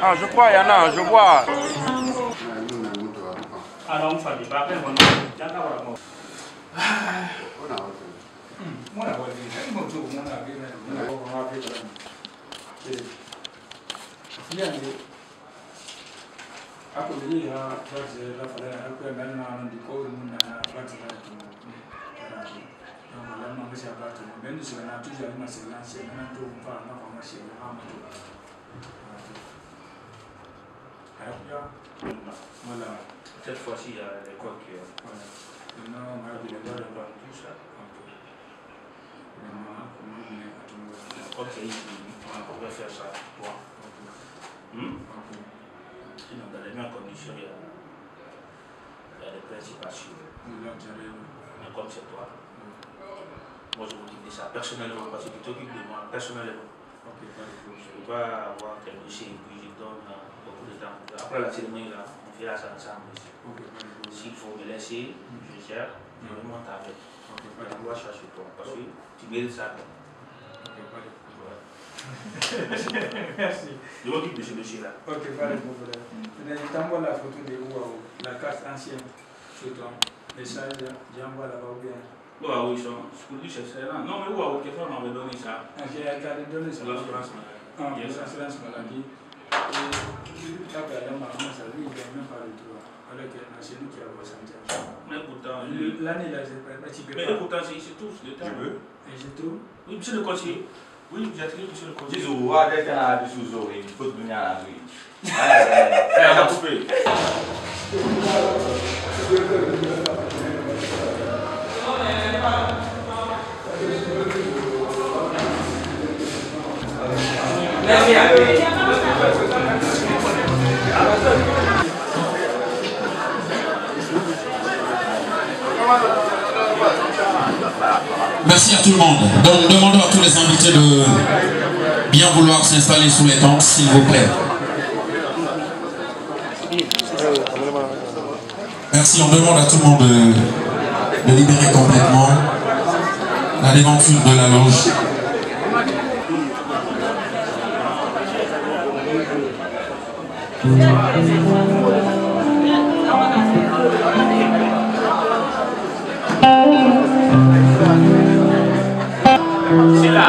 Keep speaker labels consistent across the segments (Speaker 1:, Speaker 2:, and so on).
Speaker 1: Ah, je crois, il y en a, je vois.
Speaker 2: Alors, on fait des barres, on cette fois-ci, il y a l'école qui est. Maintenant, on a vu les gars de tout ça. Comme c'est ici, on pourrait faire ça. Sinon, dans les mêmes conditions, il y a des principes à suivre. Mais comme c'est toi, moi je vous dis ça personnellement, parce que tu t'occupes de moi personnellement. Je ne peux pas avoir tes dossiers et puis je donne beaucoup de temps. Après la cérémonie, là, on fera ça ensemble ici. S'il faut me laisser, je gère, je remonte avec. Je dois chercher toi, parce que tu mérites ça.
Speaker 3: Merci.
Speaker 2: Je m'occupe de ce dossier-là.
Speaker 3: Ok, pas de problème. Je t'envoie la photo de Ouaou, la carte ancienne sur ton message, j'envoie là-bas ou bien.
Speaker 2: Oui, c'est là. Non, mais Ouaou, quelqu'un m'avait donné ça.
Speaker 3: J'ai donné ça.
Speaker 2: L'assurance maladie.
Speaker 3: L'assurance maladie. Et après, il m'a dit ça, lui, il n'a même pas le droit. Alors que c'est nous qui avons santé.
Speaker 2: Mais pourtant,
Speaker 3: l'année là, je ne peux pas.
Speaker 2: Mais pourtant, c'est tout le temps.
Speaker 1: Je veux.
Speaker 3: Et j'ai tout.
Speaker 2: Oui, monsieur le conseiller. Oui, vous êtes monsieur le conseiller.
Speaker 1: Jésus, vous avez des canards sous oreille, il faut venir à la nuit.
Speaker 2: On a coupé.
Speaker 4: Merci à tout le monde. Donc, demandons à tous les invités de bien vouloir s'installer sous les tentes, s'il vous plaît. Merci, on demande à tout le monde de libérer complètement la déventure de la loge.
Speaker 2: C'est là.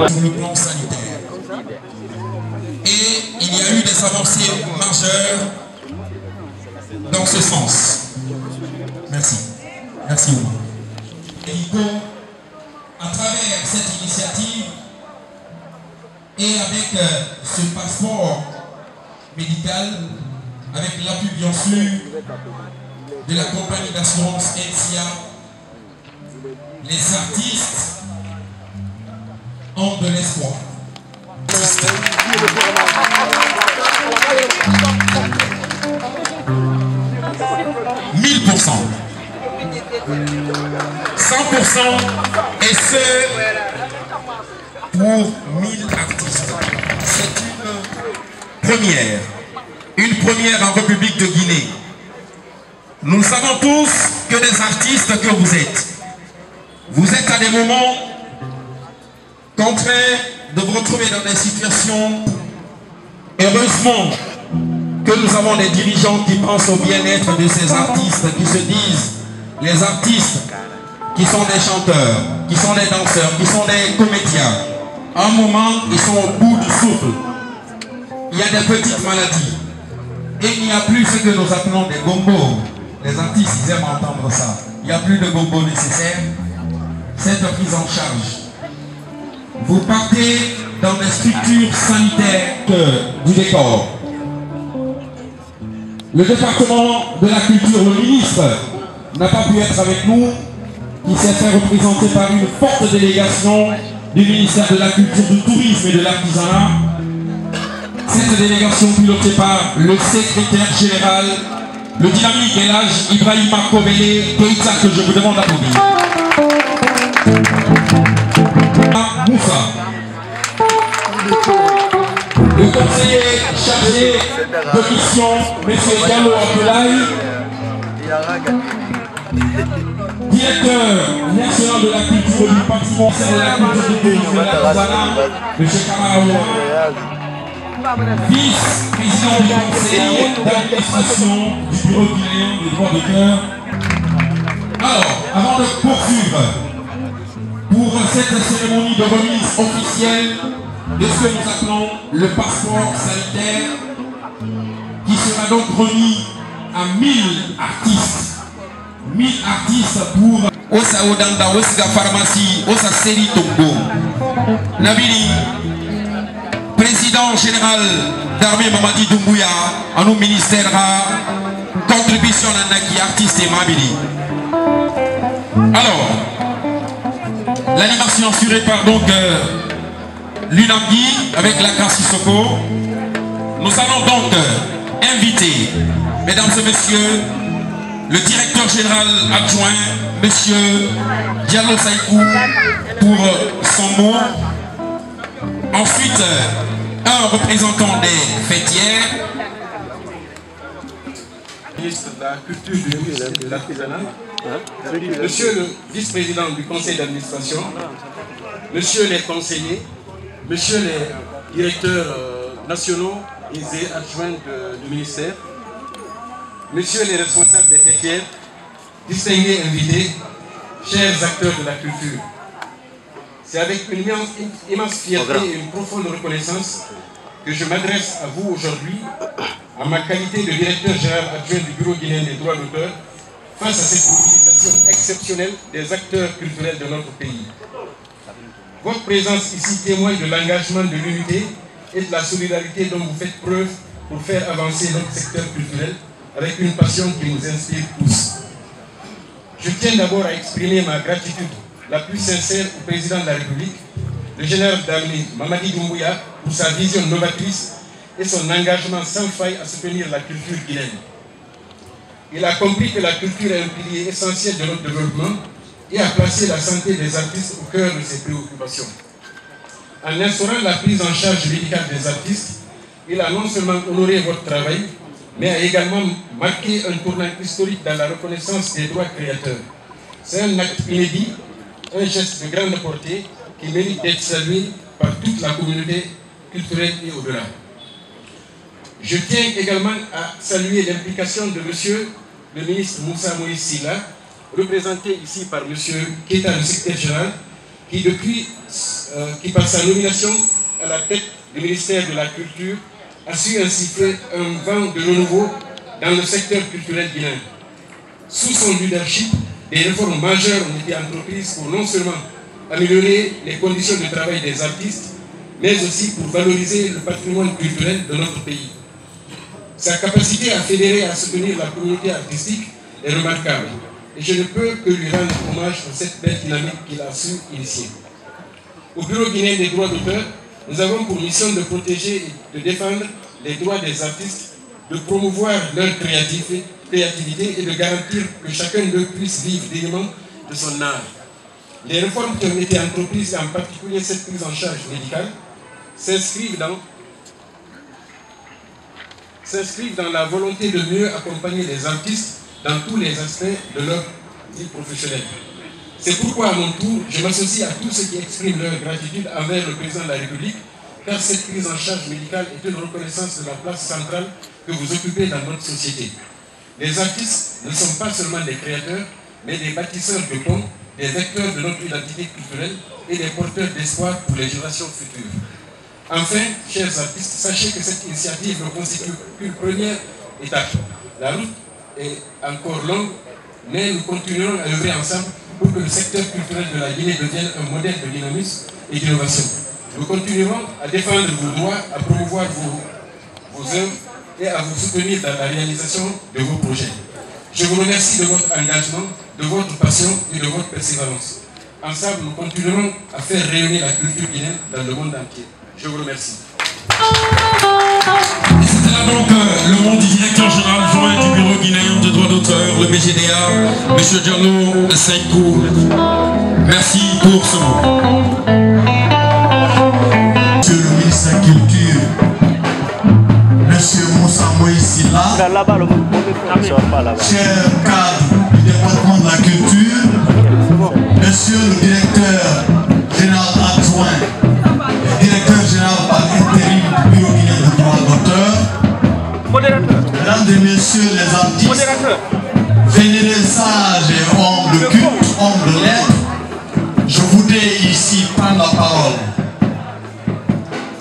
Speaker 4: Sur le plan sanitaire. Et il y a eu des avancées majeures dans ce sens. Merci. Merci beaucoup. À travers cette initiative et avec ce passeport médical, avec l'appui bien sûr de la compagnie d'assurance NCA, les artistes ont de l'espoir. 1000%. 100% et ce pour 1000 artistes. C'est une première en République de Guinée. Nous savons tous que des artistes que vous êtes à des moments contraints de vous retrouver dans des situations. Heureusement que nous avons des dirigeants qui pensent au bien-être de ces artistes, qui se disent les artistes, qui sont des chanteurs, qui sont des danseurs, qui sont des comédiens. À un moment, ils sont au bout du souffle. Il y a des petites maladies. Et il n'y a plus ce que nous appelons des gombos. Les artistes, ils aiment entendre ça. Il n'y a plus de gombos nécessaires. Cette prise en charge. Vous partez dans des structures sanitaires du décor. Le département de la culture, le ministre, n'a pas pu être avec nous. Il s'est fait représenter par une forte délégation du ministère de la Culture, du Tourisme et de l'Artisanat. cette délégation pilotée par le secrétaire général, le dynamique et l'âge Ibrahima Kobele Keïta, que je vous demande d'applaudir. Moussa. Le conseiller chargé de mission, M. Diallo Abdoulaye, directeur national de la culture du bâtiment de la culture du pays de la Zana, M. Kamaraoua, vice-président du conseil d'administration du bureau guinéen des droits d'auteur. Alors, avant de poursuivre pour cette cérémonie de remise officielle de ce que nous appelons le passeport sanitaire, qui sera donc remis à 1000 artistes. 1000 artistes pour Osa Odanda, Osa Pharmacie, Osa Seri Tongo. Nabili, président général d'armée Mamadi Doumbouya, à nos ministères, contribution à Naki, artiste et Mabili. Alors, l'animation assurée par donc l'UNAMGI avec la Grâce Sissoko. Nous allons donc inviter, mesdames et messieurs, le directeur général adjoint, monsieur Diallo Saïkou, pour son mot. Ensuite, un représentant des fêtières.
Speaker 5: Ministre de la Culture, du Ministère de l'Artisanat, monsieur le vice-président du conseil d'administration, monsieur les conseillers, monsieur les directeurs nationaux et adjoints du ministère, messieurs les responsables des fêtières, distingués invités, chers acteurs de la culture. C'est avec une immense fierté et une profonde reconnaissance que je m'adresse à vous aujourd'hui, en ma qualité de directeur général adjoint du Bureau guinéen des droits d'auteur, face à cette mobilisation exceptionnelle des acteurs culturels de notre pays. Votre présence ici témoigne de l'engagement, de l'unité et de la solidarité dont vous faites preuve pour faire avancer notre secteur culturel avec une passion qui nous inspire tous. Je tiens d'abord à exprimer ma gratitude la plus sincère au président de la République, le général d'armée Mamadi Doumbouya, pour sa vision novatrice et son engagement sans faille à soutenir la culture guinéenne. Il a compris que la culture est un pilier essentiel de notre développement et a placé la santé des artistes au cœur de ses préoccupations. En instaurant la prise en charge médicale des artistes, il a non seulement honoré votre travail, mais a également marqué un tournant historique dans la reconnaissance des droits créateurs. C'est un acte inédit, un geste de grande portée qui mérite d'être salué par toute la communauté culturelle et au-delà. Je tiens également à saluer l'implication de monsieur le ministre Moussa Moïse Silla, représenté ici par monsieur Keita, le secrétaire général, qui par sa nomination à la tête du ministère de la Culture, a su insuffler un vent de renouveau dans le secteur culturel guinéen. Sous son leadership, des réformes majeures ont été entreprises pour non seulement améliorer les conditions de travail des artistes, mais aussi pour valoriser le patrimoine culturel de notre pays. Sa capacité à fédérer et à soutenir la communauté artistique est remarquable, et je ne peux que lui rendre hommage pour cette belle dynamique qu'il a su initier. Au Bureau guinéen des droits d'auteur, nous avons pour mission de protéger et de défendre les droits des artistes, de promouvoir leur créativité et de garantir que chacun d'eux puisse vivre dignement de son art. Les réformes qui ont été entreprises, en particulier cette prise en charge médicale, s'inscrivent dans la volonté de mieux accompagner les artistes dans tous les aspects de leur vie professionnelle. C'est pourquoi, à mon tour, je m'associe à tous ceux qui expriment leur gratitude envers le président de la République, car cette prise en charge médicale est une reconnaissance de la place centrale que vous occupez dans notre société. Les artistes ne sont pas seulement des créateurs, mais des bâtisseurs de ponts, des vecteurs de notre identité culturelle et des porteurs d'espoir pour les générations futures. Enfin, chers artistes, sachez que cette initiative ne constitue qu'une première étape. La route est encore longue, mais nous continuerons à œuvrer ensemble pour que le secteur culturel de la Guinée devienne un modèle de dynamisme et d'innovation. Nous continuerons à défendre vos droits, à promouvoir vos œuvres et à vous soutenir dans la réalisation de vos projets. Je vous remercie de votre engagement, de votre passion et de votre persévérance. Ensemble, nous continuerons à faire rayonner la culture guinéenne dans le monde entier. Je vous remercie.
Speaker 4: Et c'était là donc le mot du directeur général joint du bureau guinéen de droit d'auteur, le BGDA, M. Diallo Seikou. Merci pour ce mot.
Speaker 6: Monsieur le ministre de la Culture, Monsieur Moussa Moïsila, cher cadre du département de la culture, Monsieur le directeur général adjoint et directeur général par intérim du bureau guinéen de droit d'auteur, Mesdames et Messieurs les artistes, vénérés sages et hommes de culte, hommes de lettres, je voudrais ici prendre la parole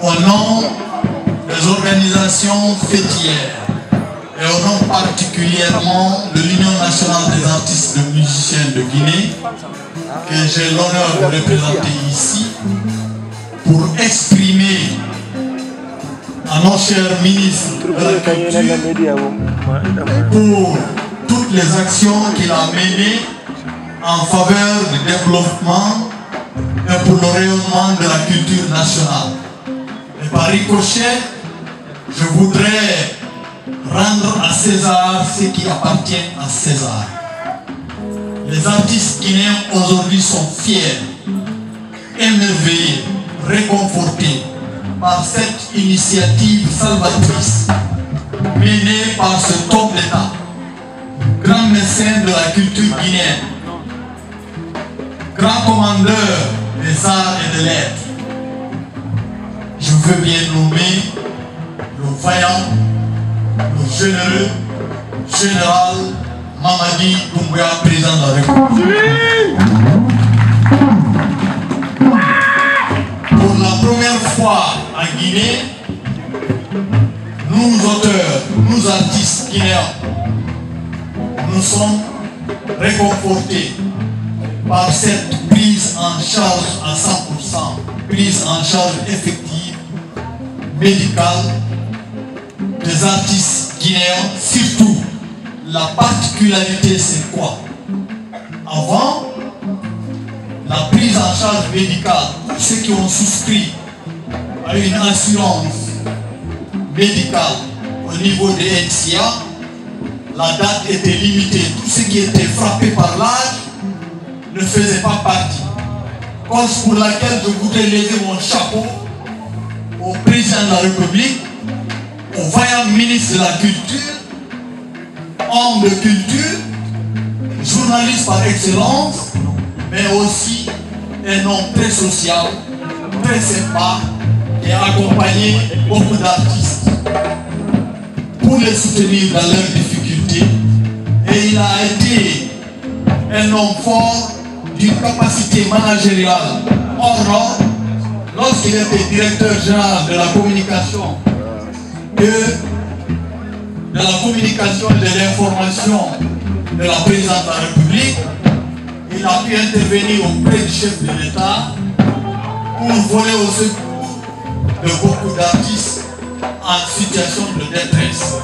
Speaker 6: au nom des organisations fêtières et au nom particulièrement de l'Union nationale des artistes et musiciens de Guinée, que j'ai l'honneur de représenter ici, pour exprimer à nos chers ministres de la Culture pour toutes les actions qu'il a menées en faveur du développement et pour le rayonnement de la culture nationale. Et par ricochet, je voudrais rendre à César ce qui appartient à César. Les artistes guinéens aujourd'hui sont fiers, émerveillés, réconfortés par cette initiative salvatrice menée par cet homme d'État, grand mécène de la culture guinéenne, grand commandeur des arts et des lettres. Je veux bien nommer le vaillant, le généreux général Mamadi Doumbouya, président de la République. Pour la première fois en Guinée, nous auteurs, nous artistes guinéens, nous sommes réconfortés par cette prise en charge à 100%, prise en charge effective, médicale, des artistes guinéens. Surtout, la particularité c'est quoi? Avant, la prise en charge médicale, ceux qui ont souscrit à une assurance médicale au niveau des NCA, la date était limitée. Tout ce qui était frappé par l'âge ne faisait pas partie. Cause pour laquelle je voudrais lever mon chapeau au président de la République, au vaillant ministre de la Culture, homme de culture, journaliste par excellence, mais aussi un homme très social, très sympa, et a accompagné beaucoup d'artistes pour les soutenir dans leurs difficultés. Et il a été un homme fort d'une capacité managériale hors norme lorsqu'il était directeur général de la communication et de l'information de la présidente de la République. Il a pu intervenir auprès du chef de l'État pour voler au secours de beaucoup d'artistes en situation de détresse.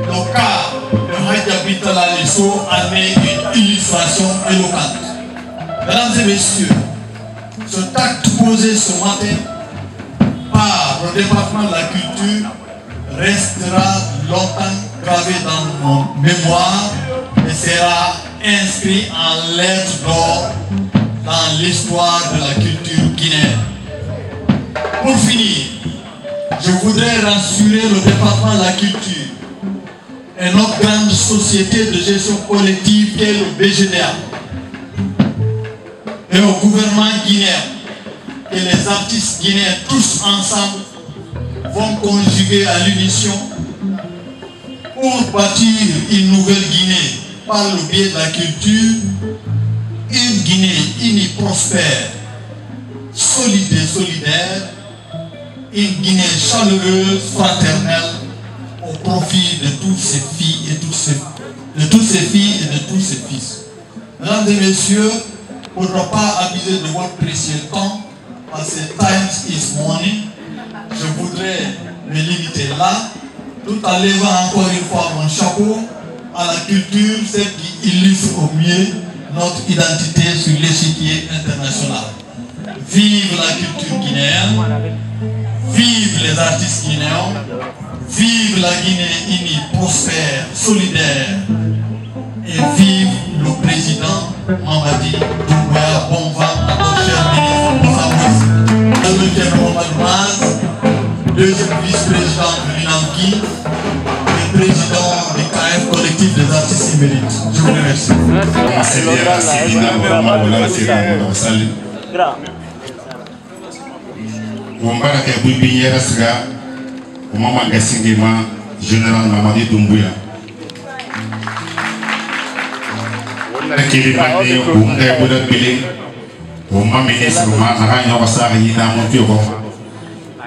Speaker 6: Le cas de Hadja Bitala Lesso en est une illustration éloquente. Mesdames et messieurs, ce acte posé ce matin par le département de la culture restera longtemps gravé dans nos mémoires et sera inscrit en lettres d'or dans l'histoire de la culture guinéenne. Pour finir, je voudrais rassurer le département de la culture et notre grande société de gestion collective qu'est le BGDA et au gouvernement guinéen que les artistes guinéens tous ensemble vont conjuguer à l'unisson pour bâtir une nouvelle Guinée par le biais de la culture, une Guinée unie, prospère, solide et solidaire, une Guinée chaleureuse, fraternelle, au profit de toutes ces filles et de tous ces fils. Mesdames et messieurs, pour ne pas abuser de votre précieux temps, parce que time is money, je voudrais me limiter là, tout en levant encore une fois mon chapeau à la culture, celle qui illustre au mieux notre identité sur l'échiquier international. Vive la culture guinéenne, Vive les artistes guinéens. Vive la Guinée unie, prospère, solidaire. Et vive le président Mamadi Doumbouya. Bon vent à notre cher ministre Moussa Moussa. Deuxième vice-président de l'INAMKI et président du KF collectif des artistes émérites. Je vous remercie.
Speaker 7: Général Mamadi Doumbouya.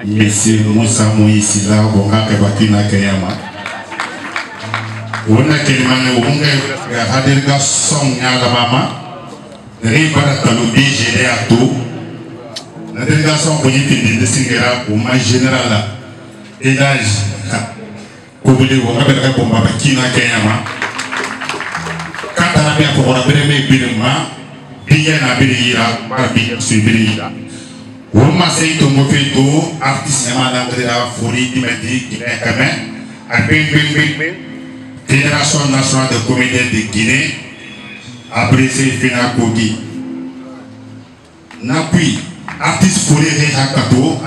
Speaker 7: Monsieur Moussa Moïsila Bonga Kebatina Kayama. On a Kelimane Wonga Hadelga Song Yagamama. Ribara Kaludi Généato. La délégation politique de Singera au moins général. Et l'âge. Koubili Wonga Bomba Bakina Kayama. Quand on a bien pour la première birima, bien à Birira, Barbie, Subirira. Woma Seito Mofeto, artiste Yamada Grera, Fori, Dimedi, Guinée, Kamen, à Fédération nationale de comédiens de Guinée, apprécié Fina Kogi. Napui, artiste Fori Hakato.